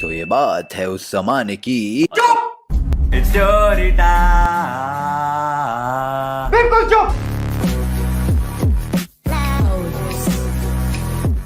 तो ये बात है उस जमाने की। It's story time. बिल्कुल चुप।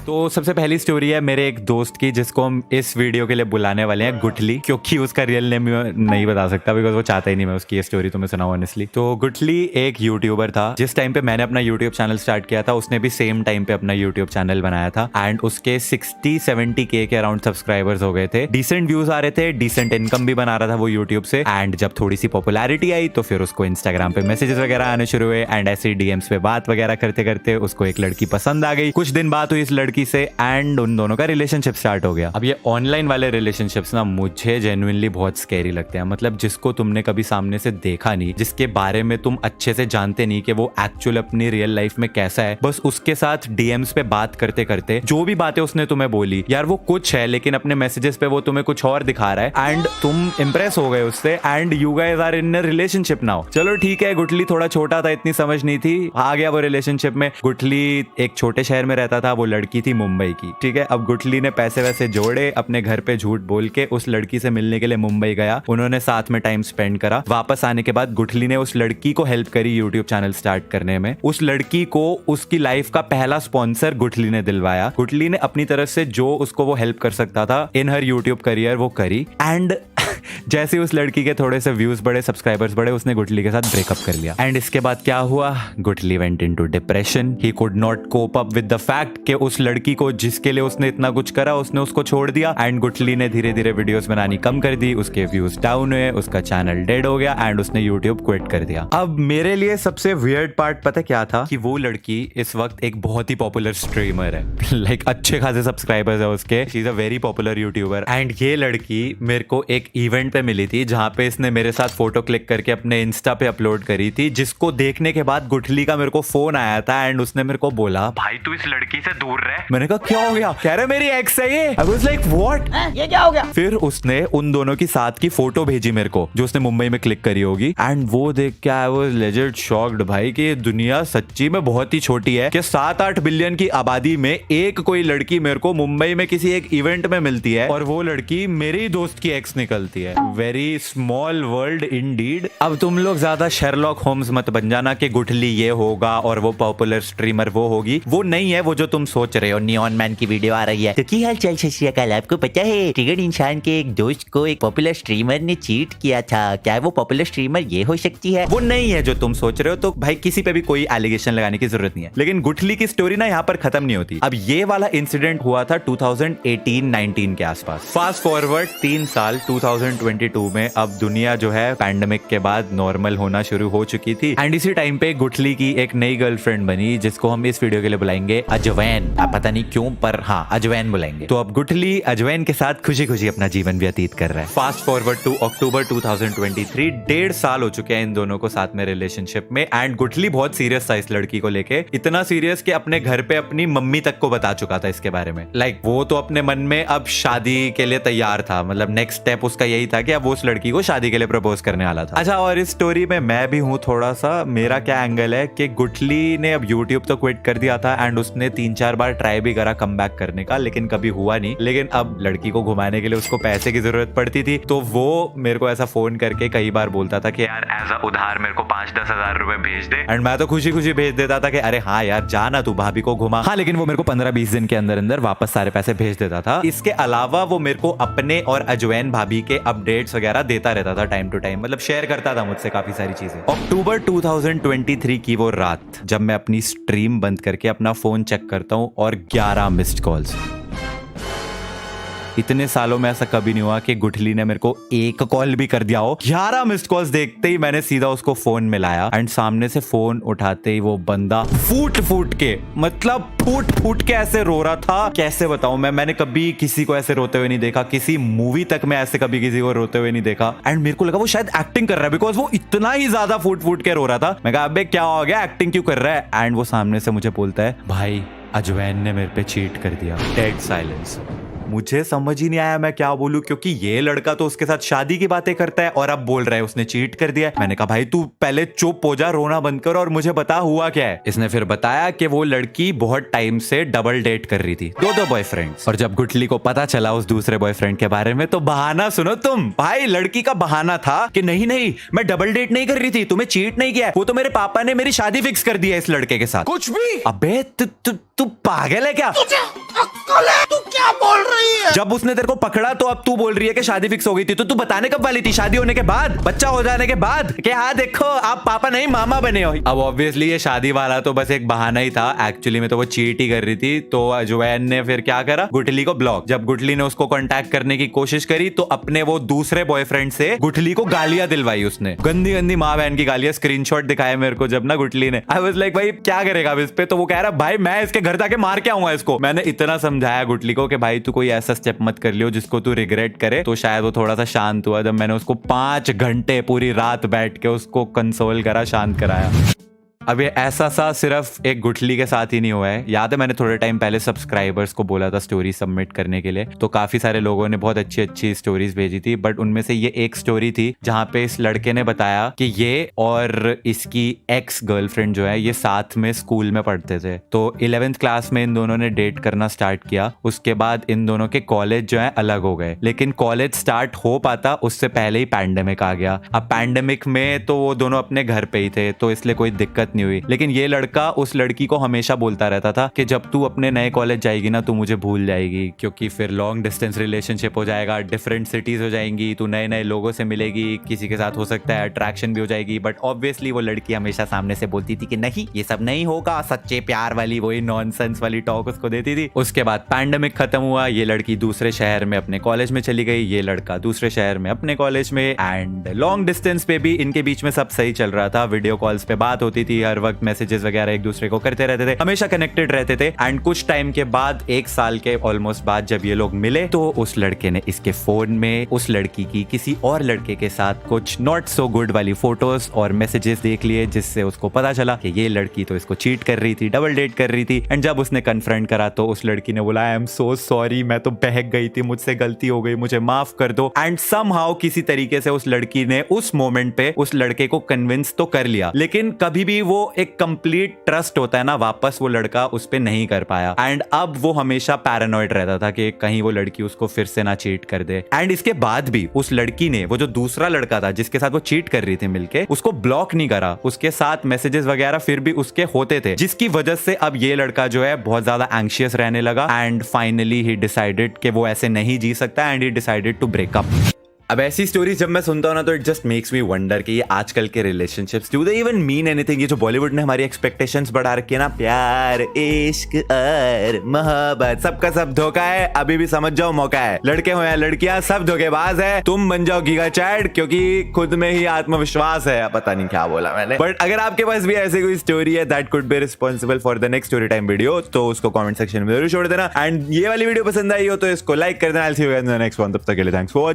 तो सबसे पहली स्टोरी है मेरे एक दोस्त की, जिसको हम इस वीडियो के लिए बुलाने वाले हैं गुठली, क्योंकि उसका रियल नेम नहीं बता सकता बिकॉज वो चाहता ही नहीं मैं उसकी ये स्टोरी तुम्हें सुनाऊं ऑनेस्टली। तो गुठली एक यूट्यूबर था। जिस टाइम पे मैंने अपना यूट्यूब चैनल स्टार्ट किया था उसने भी सेम टाइम पे अपना यूट्यूब चैनल बनाया था एंड उसके 60-70 के अराउंड सब्सक्राइबर्स हो गए थे। डिसेंट व्यूज आ रहे थे, डिसेंट इनकम भी बना रहा था वो यूट्यूब से। एंड जब थोड़ी सी पॉपुलैरिटी आई तो फिर उसको इंस्टाग्राम पे मैसेजेस वगैरह आने शुरू हुए एंड ऐसे डीएम्स पे बात वगैरह करते करते उसको एक लड़की पसंद आ गई। कुछ दिन बात हुई इस लड़की से एंड उन दोनों का रिलेशनशिप स्टार्ट हो गया। अब ये ऑनलाइन वाले रिलेशनशिप्स ना मुझे जेन्युइनली बहुत स्कैरी लगते हैं। मतलब जिसको तुमने कभी सामने से देखा नहीं, जिसके बारे में तुम अच्छे से जानते नहीं कि वो एक्चुअल अपनी रियल लाइफ में कैसा है, बस उसके साथ डीएम्स पे बात करते करते जो भी बातें उसने तुम्हें बोली यार वो कुछ है लेकिन अपने मैसेजेस पे वो तुम्हें कुछ और दिखा रहा है एंड तुम इंप्रेस हो गए उससे and you guys are in a relationship now. चलो ठीक है, गुठली थोड़ा छोटा था, इतनी समझ नहीं थी, आ गया वो रिलेशनशिप में। गुठली एक छोटे शहर में रहता था, वो लड़की थी मुंबई की, ठीक है। अब गुठली ने पैसे वैसे जोड़े, अपने घर पे झूठ बोल के उस लड़की से मिलने के लिए मुंबई गया। उन्होंने साथ में टाइम स्पेंड करा। वापस आने के बाद गुठली ने उस लड़की को हेल्प करी यूट्यूब चैनल स्टार्ट करने में। उस लड़की को उसकी लाइफ का पहला स्पॉन्सर गुठली ने दिलवाया। गुठली ने अपनी तरफ से जो उसको वो हेल्प कर सकता था इन हर यूट्यूब करियर वो करी एंड जैसे उस लड़की के थोड़े से व्यूज बढ़े, सब्सक्राइबर्स बढ़े, उसने गुठली के साथ ब्रेकअप कर लिया। एंड इसके बाद क्या हुआ, गुठली went into depression. He could not cope up with the fact कि उस लड़की को जिसके लिए उसने इतना कुछ करा उसने उसको छोड़ दिया एंड गुठली ने धीरे धीरे वीडियोस बनानी कम कर दी। उसके व्यूज डाउन हुए, उसका चैनल डेड हो गया एंड उसने यूट्यूब क्विट कर दिया। अब मेरे लिए सबसे वियर्ड पार्ट पता क्या था कि वो लड़की इस वक्त एक बहुत ही पॉपुलर स्ट्रीमर है। लाइक अच्छे खासे सब्सक्राइबर्स है उसके, she is a very popular YouTuber. And ये लड़की मेरे को एक इवेंट पे मिली थी जहां पे इसने मेरे साथ फोटो क्लिक करके अपने इंस्टा पे अपलोड करी थी, जिसको देखने के बाद गुठली का मेरे को फोन आया था एंड उसने मेरे को बोला भाई तू इस लड़की से दूर रह। मैंने कहा क्या हो गया? कह रहे मेरी एक्स है ये। आई वाज लाइक व्हाट, ये क्या हो गया? फिर उसने उन दोनों की साथ की फोटो भेजी मेरे को जो उसने मुंबई में क्लिक करी होगी एंड वो देख के आई वाज लेजिट शॉक्ड भाई कि दुनिया सच्ची में बहुत ही छोटी है कि 7-8 बिलियन की आबादी में एक कोई लड़की मेरे को मुंबई में किसी एक इवेंट में मिलती है और वो लड़की मेरे ही दोस्त की एक्स निकलती है। Very small world Indeed. अब तुम लोग ज्यादा शेरलॉक होम्स मत बन जाना कि गुठली ये होगा और वो पॉपुलर स्ट्रीमर वो होगी। वो नहीं है वो जो तुम सोच रहे हो। नियॉन मैन की वीडियो आ रही है। तो की हाल चाल सत श्री अकाल। आपको पता है ट्रिगर्ड इंसान के एक दोस्त को एक पॉपुलर स्ट्रीमर ने चीट किया था। क्या वो पॉपुलर स्ट्रीमर ये हो सकती है? वो नहीं है जो तुम सोच रहे हो। तो भाई किसी पे भी कोई एलिगेशन लगाने की जरूरत नहीं है। लेकिन गुठली की स्टोरी ना यहाँ पर खत्म नहीं होती। अब ये वाला इंसिडेंट हुआ था 2018-19 के आसपास। फास्ट फॉरवर्ड 3 साल 2022 में अब दुनिया जो है पैंडेमिक के बाद नॉर्मल होना शुरू हो चुकी थी एंड इसी टाइम पे गुठली की एक नई गर्लफ्रेंड बनी जिसको हम इस वीडियो के लिए बुलाएंगे अजवैन। आप पता नहीं क्यों पर हाँ अजवैन बुलाएंगे। तो अब गुठली अजवैन के साथ खुशी खुशी अपना जीवन व्यतीत कर रहा है। फास्ट फॉरवर्ड टू अक्टूबर 2023, 1.5 साल हो चुके हैं इन दोनों को साथ में रिलेशनशिप में एंड गुठली बहुत सीरियस था इस लड़की को लेके। इतना सीरियस कि अपने घर पे अपनी मम्मी तक को बता चुका था इसके बारे में। लाइक वो तो अपने मन में अब शादी के लिए तैयार था। मतलब नेक्स्ट स्टेप उसका यही था कि अब वो उस लड़की को शादी के लिए प्रपोज करने वाला था। अच्छा, और इस स्टोरी में मैं भी हूँ थोड़ा सा। मेरा क्या एंगल है कि गुठली ने अब यूट्यूब तो क्विट कर दिया था एंड उसने 3-4 बार ट्राई भी करा कम बैक करने का लेकिन कभी हुआ नहीं। लेकिन अब लड़की को घुमाने के लिए उसको पैसे की जरूरत पड़ती थी तो वो मेरे को ऐसा फोन करके कई बार बोलता था कि यार एज अ उधार मेरे को 5-10 हजार रुपए भेज दे एंड मैं तो खुशी खुशी भेज देता था कि अरे हाँ यार जाना तू भाभी को घुमा। हाँ, लेकिन वो मेरे को 15-20 दिन के अंदर अंदर वापस सारे पैसे भेज देता था। इसके अलावा वो मेरे को अपने और अजवैन भाभी के अपडेट्स वगैरह देता रहता था टाइम टू टाइम। मतलब शेयर करता था मुझसे काफी सारी चीजें। अक्टूबर 2023 की वो रात जब मैं अपनी स्ट्रीम बंद करके अपना फोन चेक करता हूं और 11 मिस्ड कॉल्स। इतने सालों में ऐसा कभी नहीं हुआ कि गुठली ने मेरे को एक कॉल भी कर दिया हो। 11 मिस्ड कॉल्स देखते ही मैंने सीधा उसको फोन मिलाया एंड सामने से फोन उठाते ही वो बंदा फूट फूट के ऐसे रो रहा था। कैसे बताऊं मैंने कभी किसी को ऐसे रोते हुए नहीं देखा। किसी मूवी तक में ऐसे कभी किसी को रोते हुए नहीं देखा एंड मेरे को लगा वो शायद एक्टिंग कर रहा है बिकॉज वो इतना ही ज्यादा फूट के रो रहा था। मैं कहा अबे क्या हो गया, एक्टिंग क्यों कर रहा है? एंड वो सामने से मुझे बोलता है भाई अजवैन ने मेरे पे चीट कर दिया। Dead silence. मुझे समझ ही नहीं आया मैं क्या बोलूं, क्योंकि ये लड़का तो उसके साथ शादी की बातें करता है और अब बोल रहा है उसने चीट कर दिया। मैंने कहा भाई तू पहले चुप हो जा, रोना बंद कर और मुझे बता हुआ क्या है। इसने फिर बताया कि वो लड़की बहुत टाइम से डबल डेट कर रही थी, दो बॉयफ्रेंड्स। और जब गुठली को पता चला उस दूसरे बॉयफ्रेंड के बारे में तो बहाना सुनो तुम भाई, लड़की का बहाना था कि नहीं नहीं मैं डबल डेट नहीं कर रही थी, तुम्हें चीट नहीं किया, वो तो मेरे पापा ने मेरी शादी फिक्स कर दी है इस लड़के के साथ। कुछ भी। अबे तू पागल है क्या? तू क्या बोल रही है? जब उसने तेरे को पकड़ा तो अब तू बोल रही है कि शादी फिक्स हो गई थी, तो तू बताने कब वाली थी? शादी होने के बाद, बच्चा हो जाने के बाद कि हाँ देखो आप पापा नहीं मामा बने हो। अब ऑब्वियसली ये शादी वाला तो बस एक बहाना ही था, एक्चुअली में तो वो चीट ही कर रही थी। तो अजवैन ने फिर क्या करा, गुठली को ब्लॉक। जब गुठली ने उसको कांटेक्ट करने की कोशिश करी तो अपने वो दूसरे बॉयफ्रेंड से गुठली को गालियां दिलवाई उसने, गंदी गंदी माँ बहन की गालियां। स्क्रीनशॉट दिखाए मेरे को जब ना गुठली ने। आई वाज लाइक भाई क्या करेगा अब इस पे? तो वो कह रहा भाई मैं इसके घर जाके मार के आऊंगा इसको। मैंने इतना समझाया गुठली को कि भाई तू कोई ऐसा स्टेप मत कर लियो जिसको तू रिग्रेट करे। तो शायद वो थोड़ा सा शांत हुआ जब मैंने उसको 5 घंटे पूरी रात बैठ के उसको कंसोल करा, शांत कराया। अब ये ऐसा सा सिर्फ एक गुठली के साथ ही नहीं हुआ है। याद है मैंने थोड़े टाइम पहले सब्सक्राइबर्स को बोला था स्टोरी सबमिट करने के लिए, तो काफी सारे लोगों ने बहुत अच्छी अच्छी स्टोरीज भेजी थी। बट उनमें से ये एक स्टोरी थी जहां पे इस लड़के ने बताया कि ये और इसकी एक्स गर्लफ्रेंड जो है ये साथ में स्कूल में पढ़ते थे। तो 11th क्लास में इन दोनों ने डेट करना स्टार्ट किया। उसके बाद इन दोनों के कॉलेज जो है अलग हो गए, लेकिन कॉलेज स्टार्ट हो पाता उससे पहले ही पैंडेमिक आ गया। अब पैंडेमिक में तो वो दोनों अपने घर पे ही थे, तो इसलिए कोई दिक्कत नहीं हुई। लेकिन ये लड़का उस लड़की को हमेशा बोलता रहता था कि जब तू अपने नए कॉलेज जाएगी ना तू मुझे भूल जाएगी, क्योंकि फिर लॉन्ग डिस्टेंस रिलेशनशिप हो जाएगा, डिफरेंट सिटीज हो जाएंगी, तू नए नए लोगों से मिलेगी, किसी के साथ हो सकता है अट्रैक्शन भी हो जाएगी। बट ऑब्वियसली वो लड़की हमेशा सामने से बोलती थी कि नहीं ये सब नहीं होगा, सच्चे प्यार वाली वही नॉनसेंस वाली टॉक उसको देती थी। उसके बाद पैंडेमिक खत्म हुआ, ये लड़की दूसरे शहर में अपने कॉलेज में चली गई, ये लड़का दूसरे शहर में अपने कॉलेज में। एंड लॉन्ग डिस्टेंस पे भी इनके बीच में सब सही चल रहा था, वीडियो कॉल्स पे बात होती थी, हर वक्त मैसेजेस वगैरह एक दूसरे को करते रहते थे, हमेशा कनेक्टेड रहते थे। एंड कुछ टाइम के बाद 1 साल के ऑलमोस्ट बाद जब ये लोग मिले तो उस लड़के ने इसके फोन में उस लड़की की किसी और लड़के के साथ कुछ नॉट सो गुड वाली फोटोज और मैसेजेस देख लिए, जिससे उसको पता चला कि ये लड़की तो इसको चीट कर रही थी, डबल डेट कर रही थी। एंड जब उसने कन्फ्रंट करा तो उस लड़की ने बोला आई एम सो सॉरी, मैं तो बहक गई थी, मुझसे गलती हो गई, मुझे माफ कर दो। एंड समहाउ किसी तरीके से उस लड़की ने उस मोमेंट पे उस लड़के को कन्विंस तो कर लिया, लेकिन कभी भी वो एक कंप्लीट ट्रस्ट होता है ना, वापस वो लड़का उस पे नहीं कर पाया। एंड अब वो हमेशा पैरानॉइड रहता था कि कहीं वो लड़की उसको फिर से ना चीट कर दे। एंड इसके बाद भी उस लड़की ने वो जो दूसरा लड़का था जिसके साथ वो चीट कर रही थी मिलके, उसको ब्लॉक नहीं करा, उसके साथ मैसेजेस वगैरह फिर भी उसके होते थे, जिसकी वजह से अब ये लड़का जो है बहुत ज्यादा एंग्शियस रहने लगा। एंड फाइनली ही डिसाइडेड कि वो ऐसे नहीं जी सकता and he decided to break up. अब ऐसी स्टोरीज जब मैं सुनता हूं ना तो it just makes me wonder कि ये आजकल के relationships do they even mean anything. ये जो बॉलीवुड ने हमारी एक्सपेक्टेशंस बढ़ा रखी है ना, प्यार इश्क और मोहब्बत, सबका सब धोखा है। अभी भी समझ जाओ मौका है, लड़के हो या लड़कियां सब धोखेबाज है। तुम बन जाओ गीगा चैट, क्योंकि खुद में ही आत्मविश्वास है। पता नहीं क्या बोला मैंने, बट अगर आपके पास भी ऐसी कोई स्टोरी है that could be responsible for the next story time video, तो उसको कमेंट सेक्शन में जरूर छोड़ देना। एंड ये वाली वीडियो पसंद आई हो तो इसको लाइक कर देना। I'll see you guys in the next one. तब तक के लिए थैंक्स फॉर